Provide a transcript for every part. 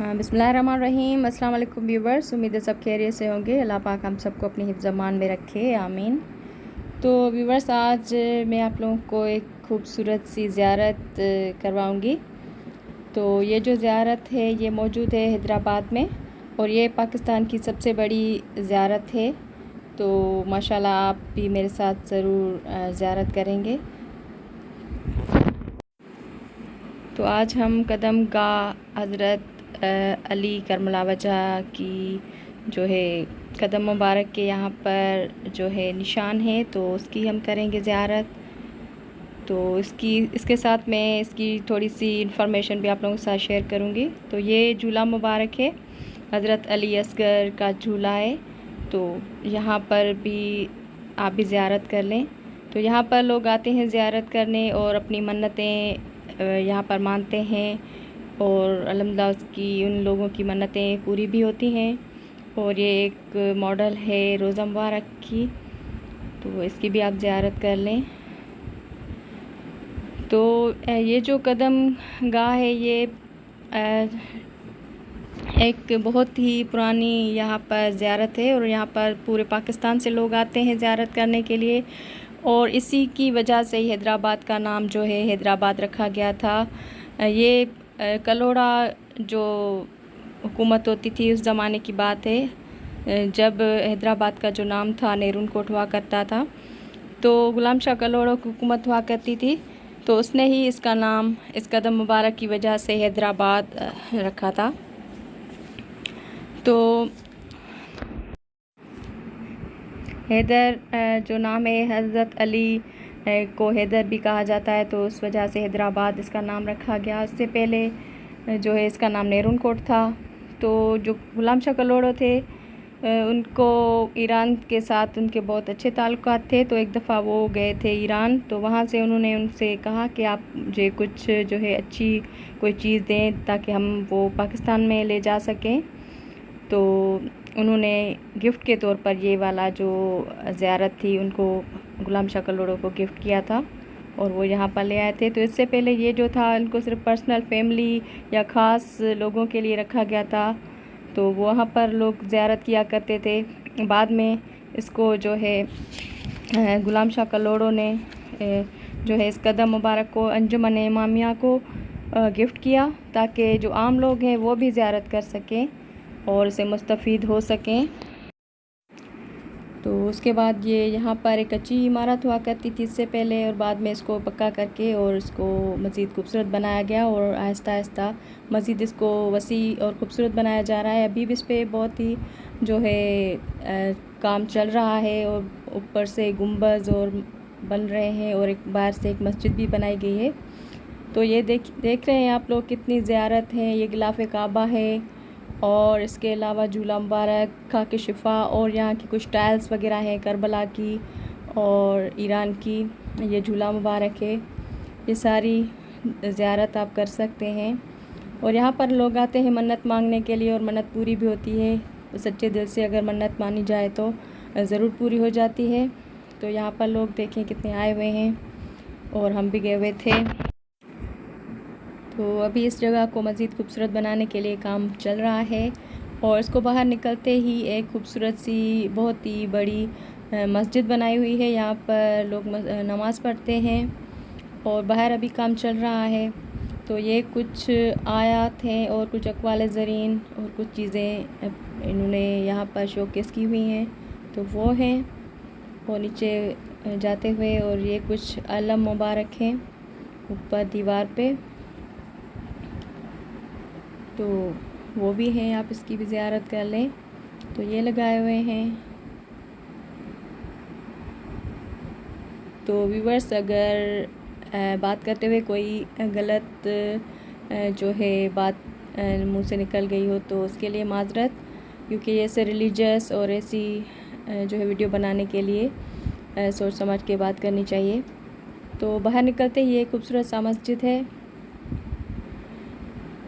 बिस्मिल्लाहिर्रहमानिर्रहीम। अस्सलाम वालेकुम व्यूवर्स, उम्मीद है सब खैरियत से होंगे। अल्लाह पाक हम सबको अपनी हिफ्ज़ अमान में रखे, आमीन। तो व्यूवर्स, आज मैं आप लोगों को एक खूबसूरत सी ज़ियारत करवाऊंगी। तो ये जो ज़ियारत है ये मौजूद है हैदराबाद में और ये पाकिस्तान की सबसे बड़ी ज़ियारत है। तो माशाल्लाह आप भी मेरे साथ ज़रूर ज़ियारत करेंगे। तो आज हम कदम गाह हज़रत अली करमला वजह की जो है कदम मुबारक के यहाँ पर जो है निशान है, तो उसकी हम करेंगे ज़ियारत। तो इसके साथ मैं इसकी थोड़ी सी इंफॉर्मेशन भी आप लोगों के साथ शेयर करूँगी। तो ये झूला मुबारक है, हज़रत अली असगर का झूला है। तो यहाँ पर भी आप भी ज़ियारत कर लें। तो यहाँ पर लोग आते हैं ज़ियारत करने और अपनी मन्नतें यहाँ पर मानते हैं और अल्हम्दुलिल्लाह उसकी उन लोगों की मन्नतें पूरी भी होती हैं। और ये एक मॉडल है रोज़ा मुबारक की, तो इसकी भी आप ज़ियारत कर लें। तो ये जो कदम गाह है ये एक बहुत ही पुरानी यहाँ पर ज़ियारत है और यहाँ पर पूरे पाकिस्तान से लोग आते हैं ज़ियारत करने के लिए। और इसी की वजह से ही हैदराबाद का नाम जो है हैदराबाद रखा गया था। ये कलोड़ा जो हुकूमत होती थी उस ज़माने की बात है, जब हैदराबाद का जो नाम था नेरून कोट हुआ करता था। तो गुलाम शाह कलोड़ा की हुकूमत हुआ करती थी, तो उसने ही इसका नाम इस कदम मुबारक की वजह से हैदराबाद रखा था। तो हैदर जो नाम है हज़रत अली को हैदर भी कहा जाता है, तो उस वजह से हैदराबाद इसका नाम रखा गया। इससे पहले जो है इसका नाम नेरून कोट था। तो जो गुलाम शाह कलोड़ा थे उनको ईरान के साथ उनके बहुत अच्छे ताल्लुकात थे। तो एक दफ़ा वो गए थे ईरान, तो वहाँ से उन्होंने उनसे कहा कि आप मुझे कुछ जो है अच्छी कोई चीज़ दें ताकि हम वो पाकिस्तान में ले जा सकें। तो उन्होंने गिफ्ट के तौर पर ये वाला जो ज़ियारत थी उनको गुलाम शाह कलोड़ा को गिफ्ट किया था और वो यहाँ पर ले आए थे। तो इससे पहले ये जो था इनको सिर्फ पर्सनल फैमिली या ख़ास लोगों के लिए रखा गया था, तो वहाँ पर लोग ज़ियारत किया करते थे। बाद में इसको जो है गुलाम शाह कलोड़ा ने जो है इस कदम मुबारक को अंजुमन इमामिया को गिफ्ट किया ताकि जो आम लोग हैं वो भी ज़ियारत कर सकें और इसे मुस्तफ़ीद हो सकें। तो उसके बाद ये यहाँ पर एक अच्छी इमारत हुआ करती थी इससे पहले, और बाद में इसको पक्का करके और इसको मज़ीद खूबसूरत बनाया गया और आहिस्ता आहिस्ता मज़ीद इसको वसी और ख़ूबसूरत बनाया जा रहा है। अभी भी इस पर बहुत ही जो है काम चल रहा है और ऊपर से गुंबज़ और बन रहे हैं और एक बाहर से एक मस्जिद भी बनाई गई है। तो ये देख रहे हैं आप लोग कितनी ज़ियारत है। ये गिलाफ़ काबा है और इसके अलावा झूला मुबारक, खाके शिफा और यहाँ की कुछ टाइल्स वगैरह हैं करबला की और ईरान की। ये झूला मुबारक है। ये सारी ज़ियारत आप कर सकते हैं और यहाँ पर लोग आते हैं मन्नत मांगने के लिए और मन्नत पूरी भी होती है। सच्चे दिल से अगर मन्नत मानी जाए तो ज़रूर पूरी हो जाती है। तो यहाँ पर लोग देखें कितने आए हुए हैं और हम भी गए हुए थे। तो अभी इस जगह को मज़ीद खूबसूरत बनाने के लिए काम चल रहा है और इसको बाहर निकलते ही एक खूबसूरत सी बहुत ही बड़ी मस्जिद बनाई हुई है। यहाँ पर लोग नमाज़ पढ़ते हैं और बाहर अभी काम चल रहा है। तो ये कुछ आयात हैं और कुछ अक़वाल ज़रीन और कुछ चीज़ें इन्होंने यहाँ पर शोकेस की हुई हैं, तो वो हैं और नीचे जाते हुए। और ये कुछ अलम मुबारक हैं ऊपर दीवार पे, तो वो भी हैं, आप इसकी भी ज़ियारत कर लें। तो ये लगाए हुए हैं। तो व्यूवर्स, अगर बात करते हुए कोई गलत जो है बात मुंह से निकल गई हो तो उसके लिए माज़रत, क्योंकि ये ऐसे रिलीजियस और ऐसी जो है वीडियो बनाने के लिए सोच समझ के बात करनी चाहिए। तो बाहर निकलते ही एक खूबसूरत सा मस्जिद है,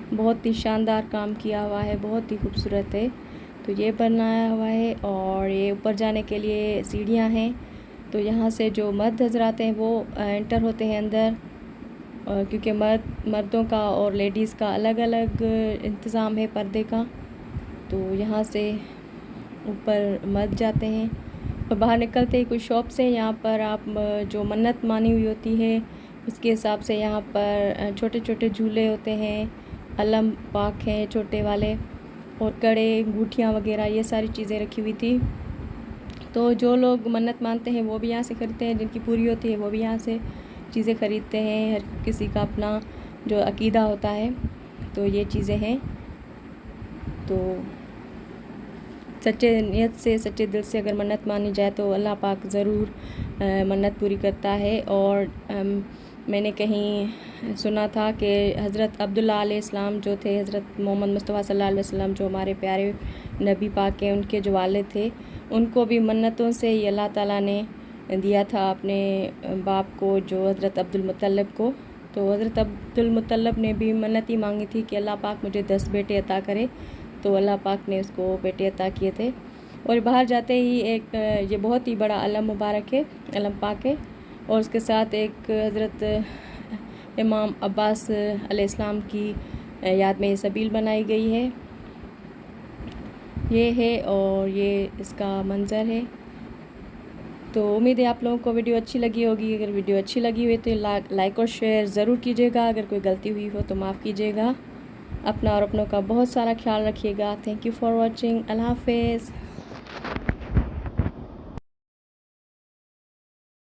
बहुत ही शानदार काम किया हुआ है, बहुत ही खूबसूरत है। तो ये बनाया हुआ है और ये ऊपर जाने के लिए सीढ़ियाँ हैं। तो यहाँ से जो मर्द हज़रात हैं वो एंटर होते हैं अंदर क्योंकि मर्दों का और लेडीज़ का अलग अलग इंतज़ाम है पर्दे का। तो यहाँ से ऊपर मर्द जाते हैं और बाहर निकलते ही कुछ शॉप्स हैं। यहाँ पर आप जो मन्नत मानी हुई होती है उसके हिसाब से यहाँ पर छोटे छोटे झूले होते हैं, अलम पाक हैं छोटे वाले, और कड़े, अंगूठियाँ वगैरह ये सारी चीज़ें रखी हुई थी। तो जो लोग मन्नत मानते हैं वो भी यहाँ से ख़रीदते हैं, जिनकी पूरी होती है वो भी यहाँ से चीज़ें ख़रीदते हैं। हर किसी का अपना जो अकीदा होता है। तो ये चीज़ें हैं। तो सच्चे नियत से, सच्चे दिल से अगर मन्नत मानी जाए तो अल्लाह पाक ज़रूर मन्नत पूरी करता है। और मैंने कहीं सुना था कि हज़रत अब्दुल्लाह अलैहिस्सलाम जो थे, हज़रत मोहम्मद मुस्तफ़ा सल्लल्लाहु अलैहि वसल्लम जो हमारे प्यारे नबी पाक हैं, उनके जो वालिद थे, उनको भी मन्नतों से ही अल्लाह ताला ने दिया था अपने बाप को, जो हज़रत अब्दुल मुत्तलिब को। तो हज़रत अब्दुल मुत्तलिब ने भी मन्नत ही मांगी थी कि अल्लाह पाक मुझे 10 बेटे अता करे। तो अल्लाह पाक ने उसको बेटे अता किए थे। और बाहर जाते ही एक ये बहुत ही बड़ा अलम मुबारक है, अलम पाक है, और उसके साथ एक हज़रत इमाम अब्बास अलैहिस्सलाम की याद में ये सबील बनाई गई है। ये है और ये इसका मंज़र है। तो उम्मीद है आप लोगों को वीडियो अच्छी लगी होगी। अगर वीडियो अच्छी लगी हुई तो लाइक और शेयर ज़रूर कीजिएगा। अगर कोई गलती हुई हो तो माफ़ कीजिएगा। अपना और अपनों का बहुत सारा ख्याल रखिएगा। Thank you for watching. अल्लाह हाफ़िज़।